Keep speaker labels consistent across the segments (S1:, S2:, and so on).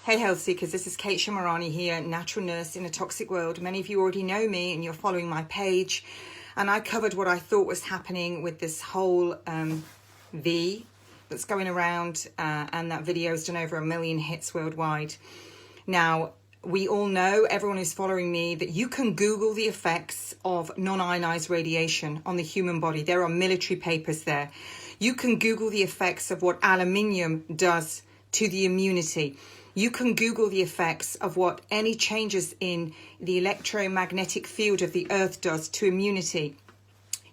S1: Hey Health Seekers, this is Kate Shamarani here, natural nurse in a toxic world. Many of you already know me and you're following my page. And I covered what I thought was happening with this whole V that's going around, and that video has done over 1 million hits worldwide. Now, we all know, everyone who's following me, that you can Google the effects of non-ionized radiation on the human body. There are military papers there. You can Google the effects of what aluminium does to the immunity. You can Google the effects of what any changes in the electromagnetic field of the earth does to immunity.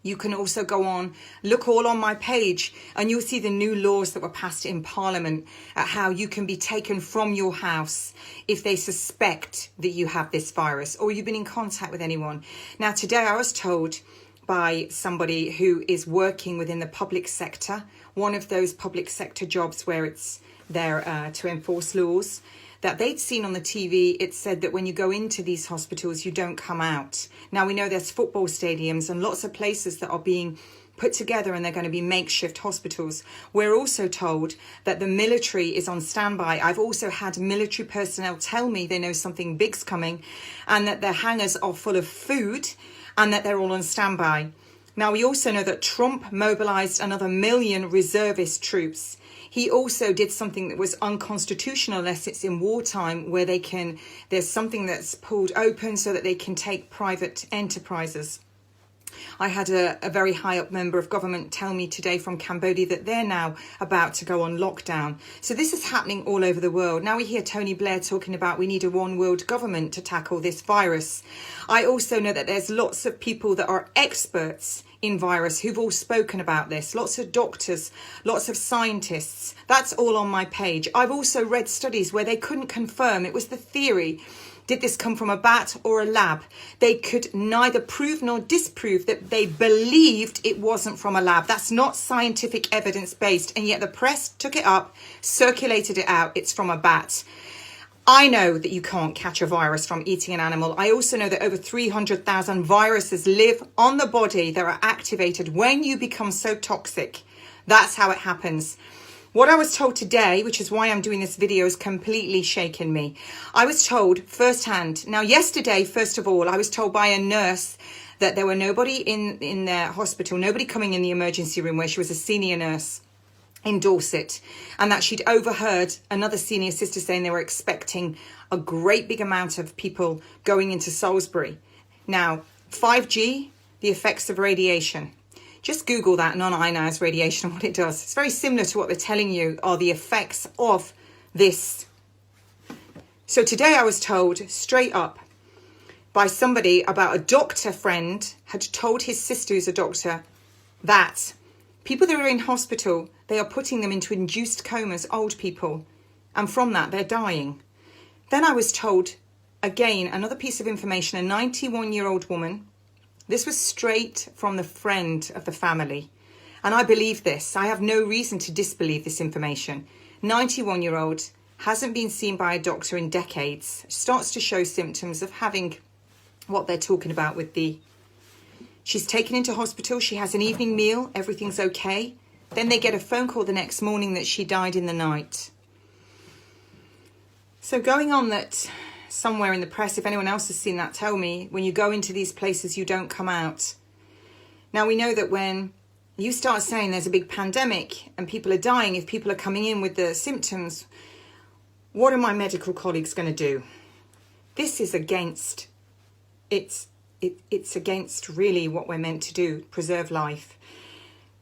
S1: You can also go on, look all on my page, and you'll see the new laws that were passed in Parliament at how you can be taken from your house if they suspect that you have this virus or you've been in contact with anyone. Now, today I was told by somebody who is working within the public sector, one of those public sector jobs where it's there to enforce laws, that they'd seen on the TV, it said that when you go into these hospitals, you don't come out. Now, we know there's football stadiums and lots of places that are being put together and they're going to be makeshift hospitals. We're also told that the military is on standby. I've also had military personnel tell me they know something big's coming and that their hangars are full of food and that they're all on standby. Now, we also know that Trump mobilized another 1 million reservist troops. He also did something that was unconstitutional unless it's in wartime, where there's something that's pulled open so that they can take private enterprises. I had a very high up member of government tell me today from Cambodia that they're now about to go on lockdown. So this is happening all over the world. Now we hear Tony Blair talking about we need a one world government to tackle this virus. I also know that there's lots of people that are experts in virus who've all spoken about this. Lots of doctors, lots of scientists. That's all on my page. I've also read studies where they couldn't confirm. It was the theory. Did this come from a bat or a lab? They could neither prove nor disprove that they believed it wasn't from a lab. That's not scientific evidence based. And yet the press took it up, circulated it out. It's from a bat. I know that you can't catch a virus from eating an animal. I also know that over 300,000 viruses live on the body that are activated when you become so toxic. That's how it happens. What I was told today, which is why I'm doing this video, has completely shaken me. I was told firsthand. Now, yesterday, first of all, I was told by a nurse that there were nobody in their hospital, nobody coming in the emergency room where she was a senior nurse in Dorset, and that she'd overheard another senior sister saying they were expecting a great big amount of people going into Salisbury. Now, 5G, the effects of radiation. Just Google that, non-ionized radiation, and what it does. It's very similar to what they're telling you are the effects of this. So today I was told straight up by somebody about a doctor friend had told his sister who's a doctor that people that are in hospital, they are putting them into induced comas, old people, and from that they're dying. Then I was told, again, another piece of information, a 91-year-old woman. This was straight from the friend of the family. And I believe this. I have no reason to disbelieve this information. 91-year-old, hasn't been seen by a doctor in decades, starts to show symptoms of having what they're talking about with the... She's taken into hospital, she has an evening meal, everything's okay. Then they get a phone call the next morning that she died in the night. So going on that somewhere in the press, if anyone else has seen that, tell me, when you go into these places, you don't come out. Now, we know that when you start saying there's a big pandemic and people are dying, if people are coming in with the symptoms, what are my medical colleagues going to do? This is against, it's against really what we're meant to do, preserve life.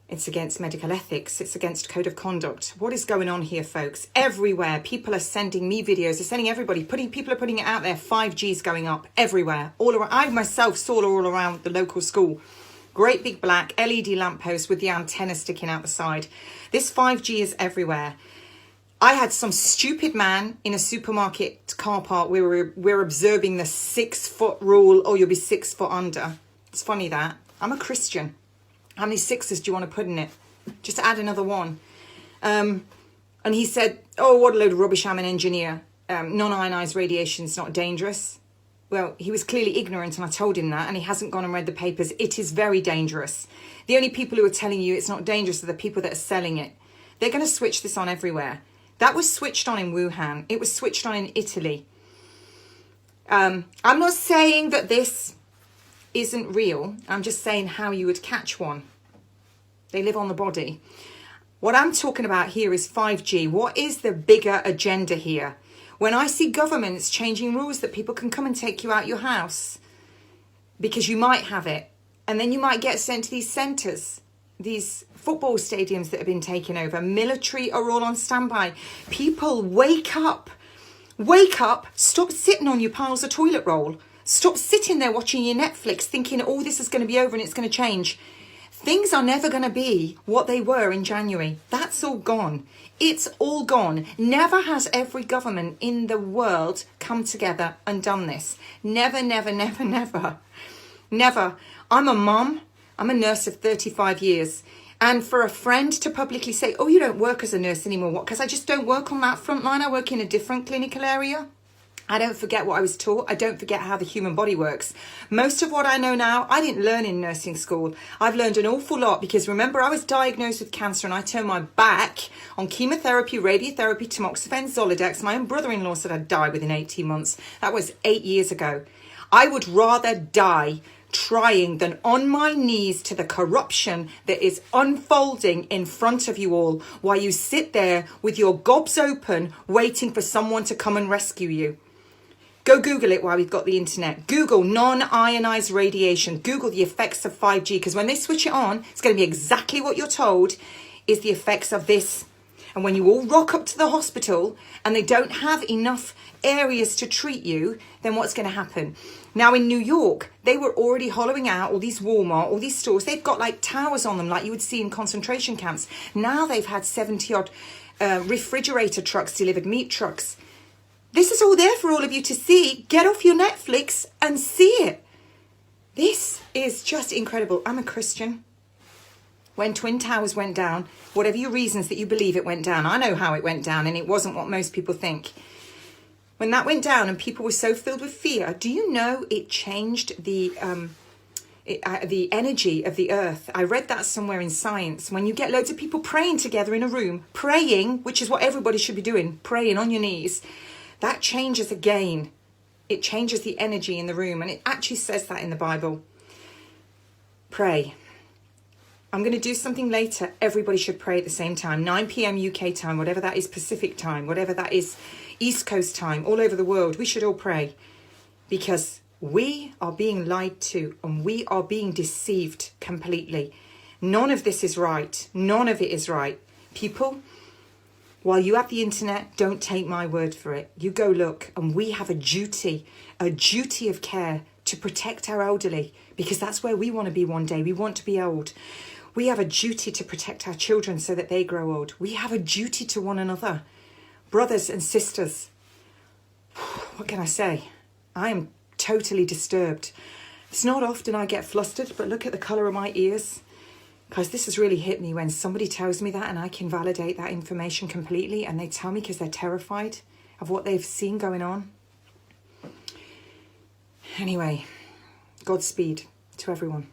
S1: It's against medical ethics. It's against code of conduct. What is going on here, folks? Everywhere. People are sending me videos. They're sending everybody. People are putting it out there. 5G is going up everywhere. All around. I myself saw all around the local school. Great big black LED lamppost with the antenna sticking out the side. This 5G is everywhere. I had some stupid man in a supermarket car park. We're observing the 6 foot rule. Oh, you'll be 6 foot under. It's funny that. I'm a Christian. How many sixes do you want to put in it? Just add another one. And he said, oh, what a load of rubbish, I'm an engineer. Non-ionized radiation is not dangerous. Well, he was clearly ignorant and I told him that, and he hasn't gone and read the papers. It is very dangerous. The only people who are telling you it's not dangerous are the people that are selling it. They're going to switch this on everywhere. That was switched on in Wuhan. It was switched on in Italy. I'm not saying that this isn't real. I'm just saying how you would catch one. They live on the body. What I'm talking about here is 5G. What is the bigger agenda here? When I see governments changing rules that people can come and take you out your house because you might have it, and then you might get sent to these centres, these football stadiums that have been taken over. Military are all on standby. People, wake up. Wake up. Stop sitting on your piles of toilet roll. Stop sitting there watching your Netflix thinking, oh, this is going to be over and it's going to change. Things are never going to be what they were in January. That's all gone. It's all gone. Never has every government in the world come together and done this. Never, never, never, never. Never. I'm a mum. I'm a nurse of 35 years. And for a friend to publicly say, oh, you don't work as a nurse anymore. What? Because I just don't work on that front line. I work in a different clinical area. I don't forget what I was taught. I don't forget how the human body works. Most of what I know now, I didn't learn in nursing school. I've learned an awful lot because remember, I was diagnosed with cancer and I turned my back on chemotherapy, radiotherapy, tamoxifen, Zoladex. My own brother-in-law said I'd die within 18 months. That was 8 years ago. I would rather die trying than on my knees to the corruption that is unfolding in front of you all while you sit there with your gobs open waiting for someone to come and rescue you. Go Google it while we've got the internet. Google non-ionized radiation. Google the effects of 5G, because when they switch it on, it's going to be exactly what you're told is the effects of this. And when you all rock up to the hospital and they don't have enough areas to treat you, then what's going to happen? Now in New York, they were already hollowing out all these Walmart, all these stores. They've got like towers on them like you would see in concentration camps. Now they've had 70 odd refrigerator trucks delivered, meat trucks. This is all there for all of you to see. Get off your Netflix and see it. This is just incredible. I'm a Christian. When Twin Towers went down, whatever your reasons that you believe it went down, I know how it went down and it wasn't what most people think. When that went down and people were so filled with fear, do you know it changed the energy of the earth? I read that somewhere in science. When you get loads of people praying together in a room, praying, which is what everybody should be doing, praying on your knees, that changes again. It changes the energy in the room. And it actually says that in the Bible. Pray. I'm going to do something later. Everybody should pray at the same time. 9 p.m. UK time, whatever that is, Pacific time, whatever that is, East Coast time, all over the world. We should all pray. Because we are being lied to and we are being deceived completely. None of this is right. None of it is right. People, while you have the internet, don't take my word for it. You go look, and we have a duty of care to protect our elderly, because that's where we want to be one day. We want to be old. We have a duty to protect our children so that they grow old. We have a duty to one another. Brothers and sisters, what can I say? I am totally disturbed. It's not often I get flustered, but look at the colour of my ears. Because this has really hit me when somebody tells me that and I can validate that information completely, and they tell me because they're terrified of what they've seen going on. Anyway, Godspeed to everyone.